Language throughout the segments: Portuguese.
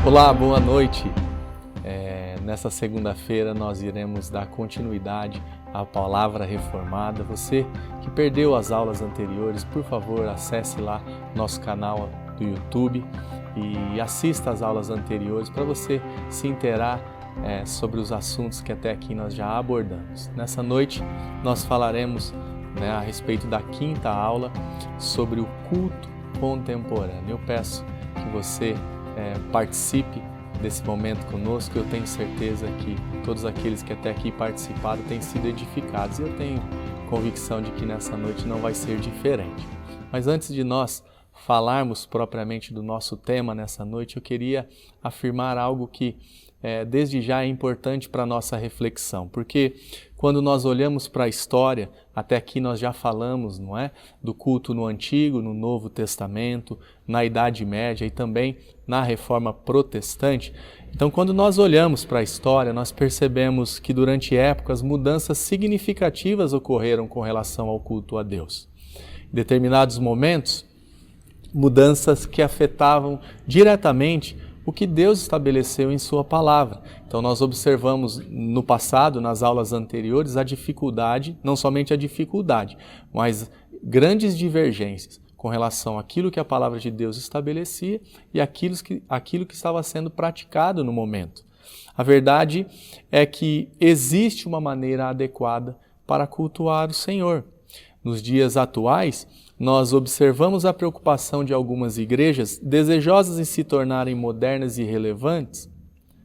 Olá, boa noite. Nessa segunda-feira nós iremos dar continuidade à Palavra Reformada. Você que perdeu as aulas anteriores, por favor, acesse lá nosso canal do YouTube e assista às aulas anteriores para você se inteirar sobre os assuntos que até aqui nós já abordamos. Nessa noite nós falaremos a respeito da quinta aula sobre o culto contemporâneo. Eu peço que você participe desse momento conosco. Eu tenho certeza que todos aqueles que até aqui participaram têm sido edificados e eu tenho convicção de que nessa noite não vai ser diferente. Mas antes de nós falarmos propriamente do nosso tema nessa noite, eu queria afirmar algo que desde já é importante para a nossa reflexão, porque quando nós olhamos para a história, até aqui nós já falamos, não é? Do culto no Antigo, no Novo Testamento, na Idade Média e também na Reforma Protestante. Então, quando nós olhamos para a história, nós percebemos que durante épocas mudanças significativas ocorreram com relação ao culto a Deus. Em determinados momentos, mudanças que afetavam diretamente o que Deus estabeleceu em sua palavra. Então nós observamos no passado, nas aulas anteriores, a dificuldade, não somente a dificuldade, mas grandes divergências com relação àquilo que a palavra de Deus estabelecia e aquilo que estava sendo praticado no momento. A verdade é que existe uma maneira adequada para cultuar o Senhor. Nos dias atuais, nós observamos a preocupação de algumas igrejas desejosas em se tornarem modernas e relevantes,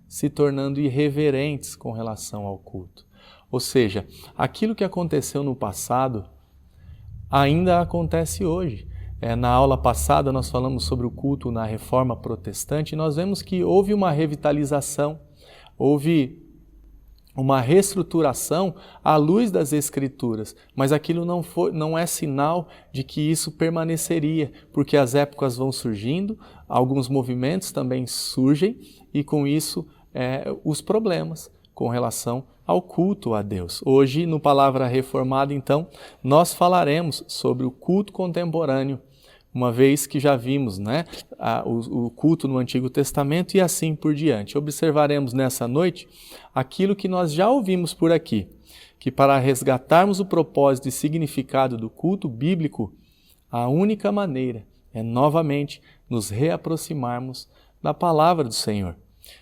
se tornando irreverentes com relação ao culto. Ou seja, aquilo que aconteceu no passado ainda acontece hoje. Na aula passada nós falamos sobre o culto na Reforma Protestante e nós vemos que houve uma revitalização, houve uma reestruturação à luz das Escrituras, mas aquilo não é sinal de que isso permaneceria, porque as épocas vão surgindo, alguns movimentos também surgem e com isso os problemas com relação ao culto a Deus. Hoje, no Palavra Reformada, então, nós falaremos sobre o culto contemporâneo, uma vez que já vimos o culto no Antigo Testamento e assim por diante. Observaremos nessa noite aquilo que nós já ouvimos por aqui, que para resgatarmos o propósito e significado do culto bíblico, a única maneira é novamente nos reaproximarmos da palavra do Senhor,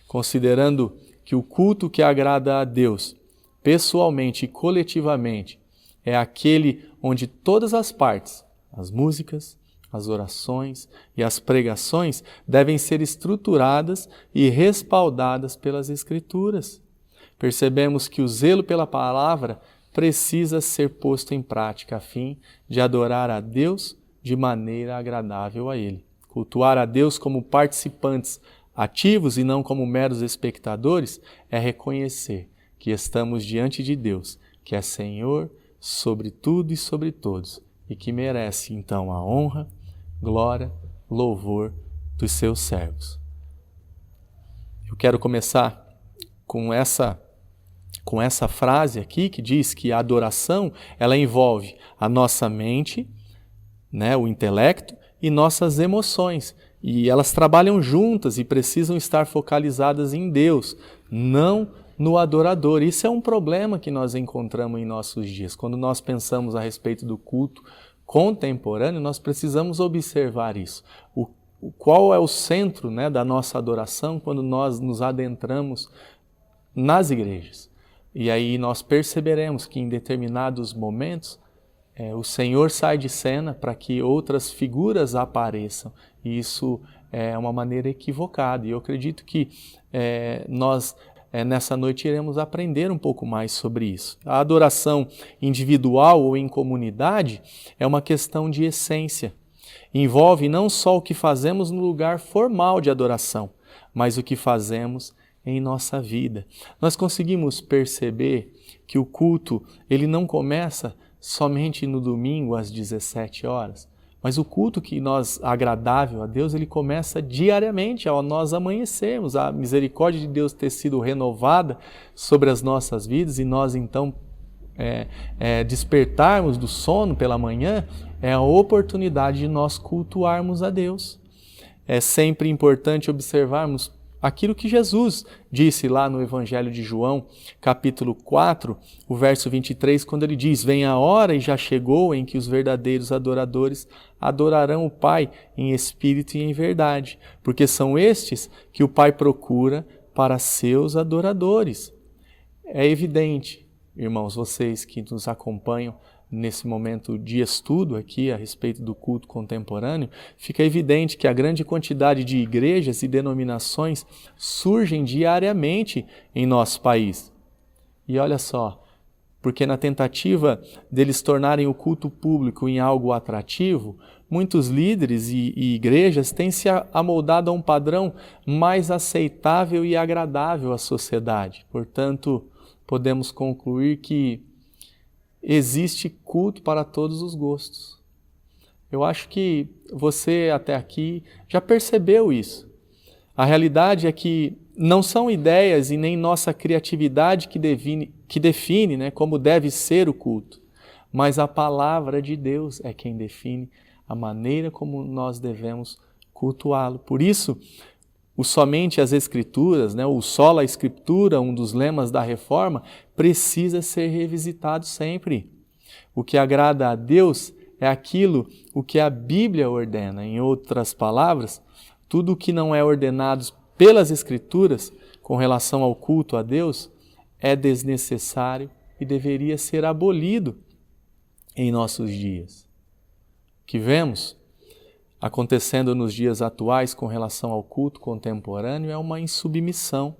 considerando que o culto que agrada a Deus, pessoalmente e coletivamente, é aquele onde todas as partes, as músicas, as orações e as pregações devem ser estruturadas e respaldadas pelas Escrituras. Percebemos que o zelo pela palavra precisa ser posto em prática a fim de adorar a Deus de maneira agradável a Ele. Cultuar a Deus como participantes ativos e não como meros espectadores é reconhecer que estamos diante de Deus, que é Senhor sobre tudo e sobre todos, e que merece então a honra, glória, louvor dos seus servos. Eu quero começar com essa frase aqui que diz que a adoração ela envolve a nossa mente, o intelecto e nossas emoções. E elas trabalham juntas e precisam estar focalizadas em Deus, não no adorador. Isso é um problema que nós encontramos em nossos dias. Quando nós pensamos a respeito do culto contemporâneo, nós precisamos observar isso. Qual é o centro da nossa adoração quando nós nos adentramos nas igrejas? E aí nós perceberemos que em determinados momentos o Senhor sai de cena para que outras figuras apareçam. E isso é uma maneira equivocada. E eu acredito que nós nessa noite iremos aprender um pouco mais sobre isso. A adoração individual ou em comunidade é uma questão de essência. Envolve não só o que fazemos no lugar formal de adoração, mas o que fazemos em nossa vida. Nós conseguimos perceber que o culto ele não começa somente no domingo às 17 horas, mas o culto que nós agradável a Deus, ele começa diariamente ao nós amanhecermos, a misericórdia de Deus ter sido renovada sobre as nossas vidas e nós então despertarmos do sono pela manhã, é a oportunidade de nós cultuarmos a Deus. É sempre importante observarmos aquilo que Jesus disse lá no Evangelho de João, capítulo 4, o verso 23, quando ele diz: "Vem a hora e já chegou em que os verdadeiros adoradores adorarão o Pai em espírito e em verdade, porque são estes que o Pai procura para seus adoradores." É evidente, irmãos, vocês que nos acompanham nesse momento de estudo aqui a respeito do culto contemporâneo, fica evidente que a grande quantidade de igrejas e denominações surgem diariamente em nosso país. E olha só, porque na tentativa deles tornarem o culto público em algo atrativo, muitos líderes e igrejas têm se amoldado a um padrão mais aceitável e agradável à sociedade. Portanto, podemos concluir que existe culto para todos os gostos. Eu acho que você até aqui já percebeu isso. A realidade é que não são ideias e nem nossa criatividade que define, né, como deve ser o culto, mas a palavra de Deus é quem define a maneira como nós devemos cultuá-lo. Por isso, o somente as Escrituras, né, o sola Escritura, um dos lemas da Reforma, precisa ser revisitado sempre. O que agrada a Deus é aquilo o que a Bíblia ordena. Em outras palavras, tudo o que não é ordenado pelas Escrituras com relação ao culto a Deus é desnecessário e deveria ser abolido em nossos dias. O que vemos acontecendo nos dias atuais com relação ao culto contemporâneo é uma insubmissão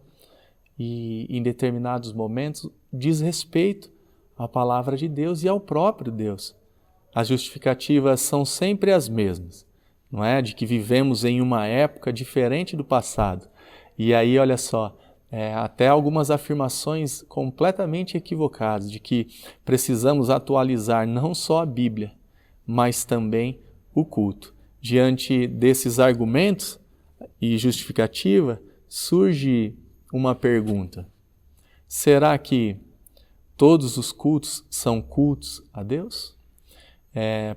e, em determinados momentos, desrespeito à palavra de Deus e ao próprio Deus. As justificativas são sempre as mesmas, não é? De que vivemos em uma época diferente do passado. E aí, olha só, até algumas afirmações completamente equivocadas de que precisamos atualizar não só a Bíblia, mas também o culto. Diante desses argumentos e justificativa, surge uma pergunta: será que todos os cultos são cultos a Deus?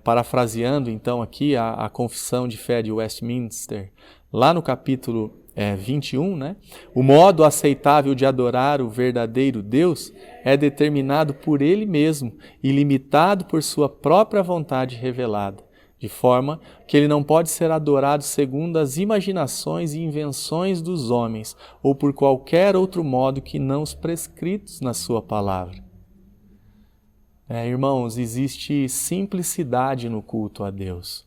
Parafraseando então aqui a Confissão de Fé de Westminster, lá no capítulo 21, né? O modo aceitável de adorar o verdadeiro Deus é determinado por Ele mesmo e limitado por sua própria vontade revelada, de forma que ele não pode ser adorado segundo as imaginações e invenções dos homens ou por qualquer outro modo que não os prescritos na sua palavra. Irmãos, existe simplicidade no culto a Deus.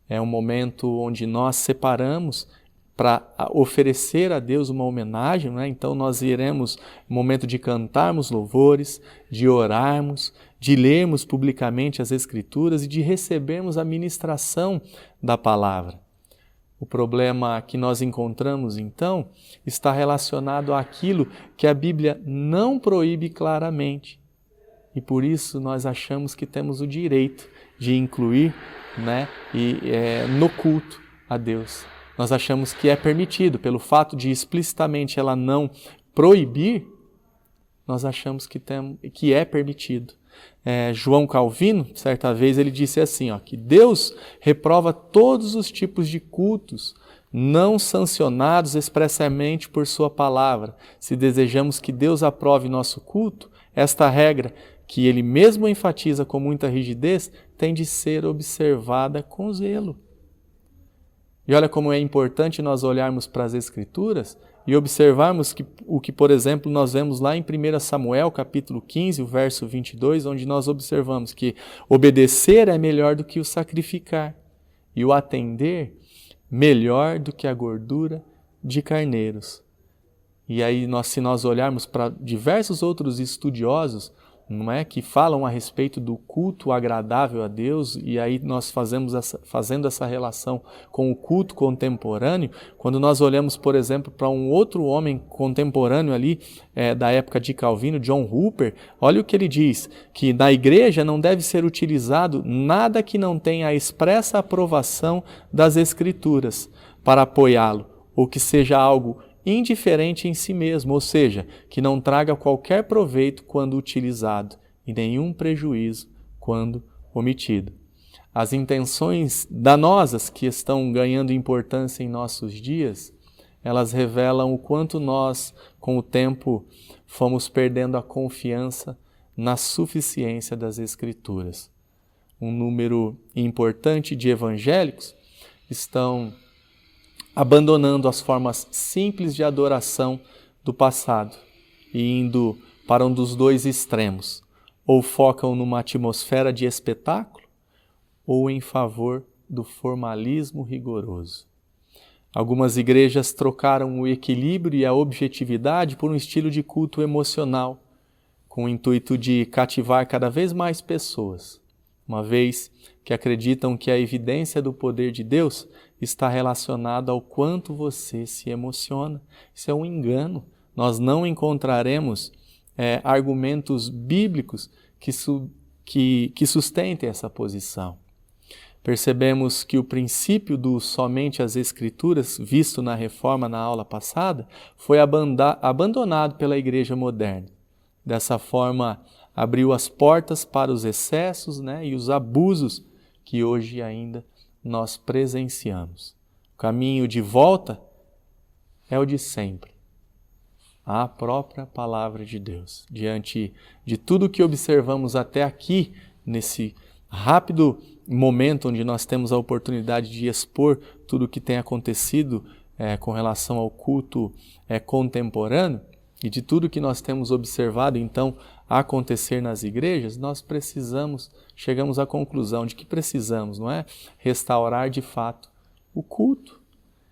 É um momento onde nós separamos para oferecer a Deus uma homenagem, né? Então nós iremos no momento de cantarmos louvores, de orarmos, de lermos publicamente as Escrituras e de recebermos a ministração da palavra. O problema que nós encontramos, então, está relacionado àquilo que a Bíblia não proíbe claramente. E por isso nós achamos que temos o direito de incluir, né, no culto a Deus. Nós achamos que é permitido, pelo fato de explicitamente ela não proibir, nós achamos que é permitido. João Calvino, certa vez, ele disse assim, que Deus reprova todos os tipos de cultos não sancionados expressamente por sua palavra. Se desejamos que Deus aprove nosso culto, esta regra, que ele mesmo enfatiza com muita rigidez, tem de ser observada com zelo. E olha como é importante nós olharmos para as Escrituras e observarmos o que, por exemplo, nós vemos lá em 1 Samuel, capítulo 15, o verso 22, onde nós observamos que obedecer é melhor do que o sacrificar e o atender melhor do que a gordura de carneiros. E aí, se nós olharmos para diversos outros estudiosos, não é, que falam a respeito do culto agradável a Deus, e aí nós fazendo essa relação com o culto contemporâneo, quando nós olhamos, por exemplo, para um outro homem contemporâneo ali, da época de Calvino, John Hooper, olha o que ele diz, que na igreja não deve ser utilizado nada que não tenha a expressa aprovação das Escrituras para apoiá-lo, ou que seja algo indiferente em si mesmo, ou seja, que não traga qualquer proveito quando utilizado e nenhum prejuízo quando omitido. As intenções danosas que estão ganhando importância em nossos dias elas revelam o quanto nós, com o tempo, fomos perdendo a confiança na suficiência das Escrituras. Um número importante de evangélicos estão abandonando as formas simples de adoração do passado e indo para um dos dois extremos, ou focam numa atmosfera de espetáculo ou em favor do formalismo rigoroso. Algumas igrejas trocaram o equilíbrio e a objetividade por um estilo de culto emocional, com o intuito de cativar cada vez mais pessoas, uma vez que acreditam que a evidência do poder de Deus está relacionada ao quanto você se emociona. Isso é um engano. Nós não encontraremos argumentos bíblicos que sustentem essa posição. Percebemos que o princípio do somente as Escrituras, visto na Reforma na aula passada, foi abandonado pela Igreja moderna. Dessa forma, abriu as portas para os excessos, e os abusos que hoje ainda nós presenciamos. O caminho de volta é o de sempre, a própria Palavra de Deus. Diante de tudo que observamos até aqui, nesse rápido momento onde nós temos a oportunidade de expor tudo o que tem acontecido com relação ao culto contemporâneo, e de tudo que nós temos observado, então, acontecer nas igrejas, nós chegamos à conclusão de que precisamos, restaurar de fato o culto.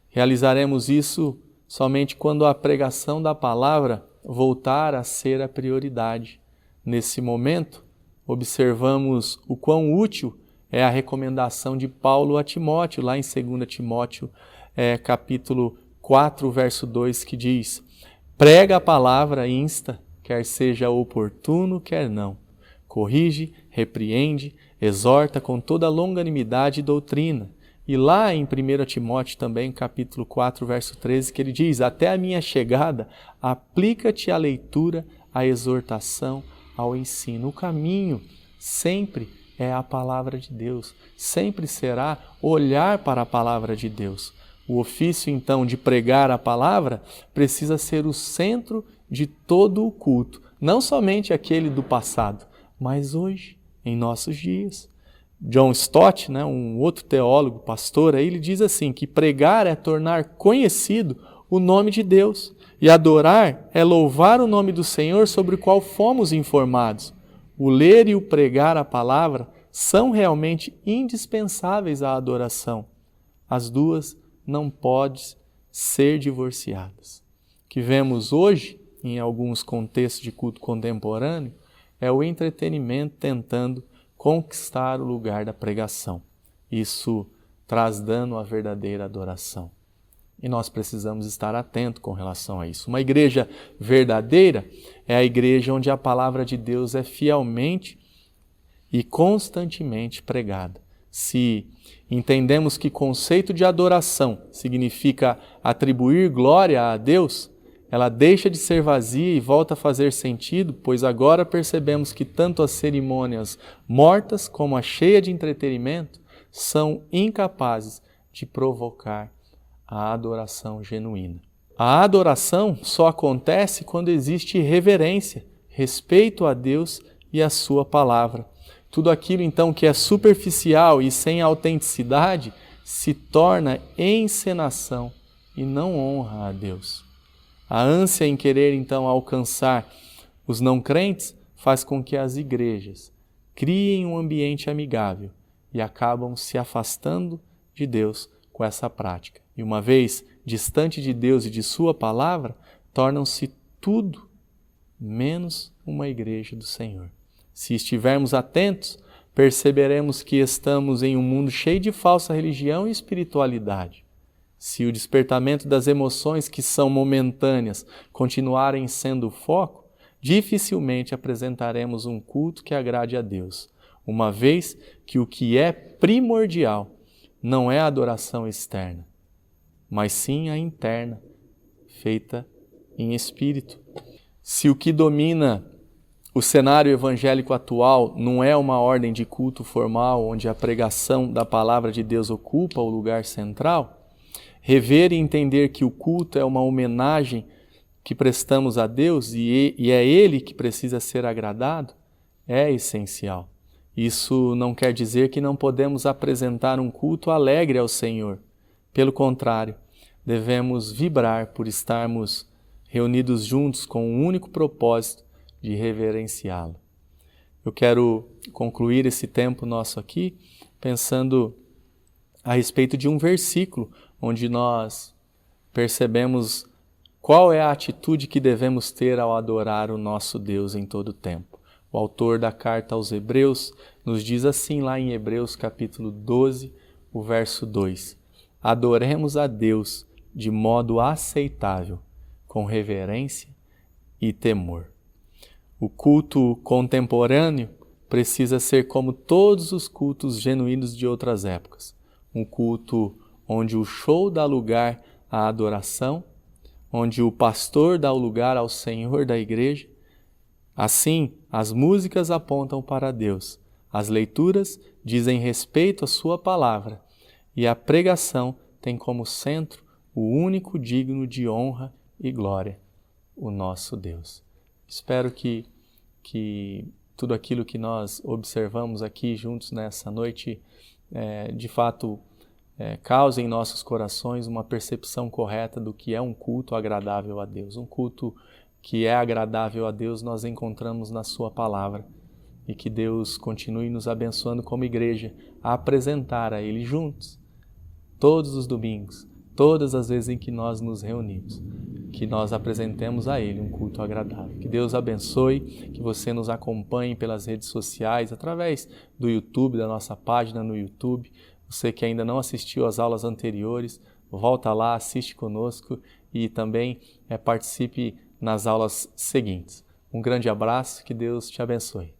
Realizaremos isso somente quando a pregação da palavra voltar a ser a prioridade. Nesse momento, observamos o quão útil é a recomendação de Paulo a Timóteo, lá em 2 Timóteo, capítulo 4, verso 2, que diz: prega a palavra, insta, quer seja oportuno, quer não. Corrige, repreende, exorta com toda longanimidade e doutrina. E lá em 1 Timóteo também, capítulo 4, verso 13, que ele diz: até a minha chegada, aplica-te à leitura, à exortação, ao ensino. O caminho sempre é a palavra de Deus, sempre será olhar para a palavra de Deus. O ofício, então, de pregar a palavra precisa ser o centro de todo o culto, não somente aquele do passado, mas hoje, em nossos dias. John Stott, um outro teólogo, pastor, ele diz assim, que pregar é tornar conhecido o nome de Deus e adorar é louvar o nome do Senhor sobre o qual fomos informados. O ler e o pregar a palavra são realmente indispensáveis à adoração. As duas não podem ser divorciadas. O que vemos hoje, em alguns contextos de culto contemporâneo, é o entretenimento tentando conquistar o lugar da pregação. Isso traz dano à verdadeira adoração. E nós precisamos estar atentos com relação a isso. Uma igreja verdadeira é a igreja onde a palavra de Deus é fielmente e constantemente pregada. Se entendemos que conceito de adoração significa atribuir glória a Deus, ela deixa de ser vazia e volta a fazer sentido, pois agora percebemos que tanto as cerimônias mortas como a cheia de entretenimento são incapazes de provocar a adoração genuína. A adoração só acontece quando existe reverência, respeito a Deus e a sua palavra. Tudo aquilo, então, que é superficial e sem autenticidade se torna encenação e não honra a Deus. A ânsia em querer, então, alcançar os não crentes faz com que as igrejas criem um ambiente amigável e acabam se afastando de Deus com essa prática. E uma vez distante de Deus e de sua palavra, tornam-se tudo menos uma igreja do Senhor. Se estivermos atentos, perceberemos que estamos em um mundo cheio de falsa religião e espiritualidade. Se o despertamento das emoções que são momentâneas continuarem sendo o foco, dificilmente apresentaremos um culto que agrade a Deus, uma vez que o que é primordial não é a adoração externa, mas sim a interna, feita em espírito. Se o que domina o cenário evangélico atual não é uma ordem de culto formal onde a pregação da palavra de Deus ocupa o lugar central, Rever e entender que o culto é uma homenagem que prestamos a Deus e é Ele que precisa ser agradado é essencial. Isso não quer dizer que não podemos apresentar um culto alegre ao Senhor. Pelo contrário, devemos vibrar por estarmos reunidos juntos com um único propósito de reverenciá-lo. Eu quero concluir esse tempo nosso aqui pensando a respeito de um versículo onde nós percebemos qual é a atitude que devemos ter ao adorar o nosso Deus em todo o tempo. O autor da carta aos Hebreus nos diz assim lá em Hebreus capítulo 12, o verso 2. Adoremos a Deus de modo aceitável, com reverência e temor. O culto contemporâneo precisa ser como todos os cultos genuínos de outras épocas. Um culto onde o show dá lugar à adoração, onde o pastor dá o lugar ao Senhor da igreja. Assim, as músicas apontam para Deus, as leituras dizem respeito à sua palavra e a pregação tem como centro o único digno de honra e glória, o nosso Deus. Espero que tudo aquilo que nós observamos aqui juntos nessa noite, de fato, cause em nossos corações uma percepção correta do que é um culto agradável a Deus. Um culto que é agradável a Deus nós encontramos na sua palavra. E que Deus continue nos abençoando como igreja a apresentar a Ele juntos, todos os domingos, todas as vezes em que nós nos reunimos, que nós apresentemos a Ele um culto agradável. Que Deus abençoe, que você nos acompanhe pelas redes sociais, através do YouTube, da nossa página no YouTube. Você que ainda não assistiu às aulas anteriores, volta lá, assiste conosco e também participe nas aulas seguintes. Um grande abraço, que Deus te abençoe.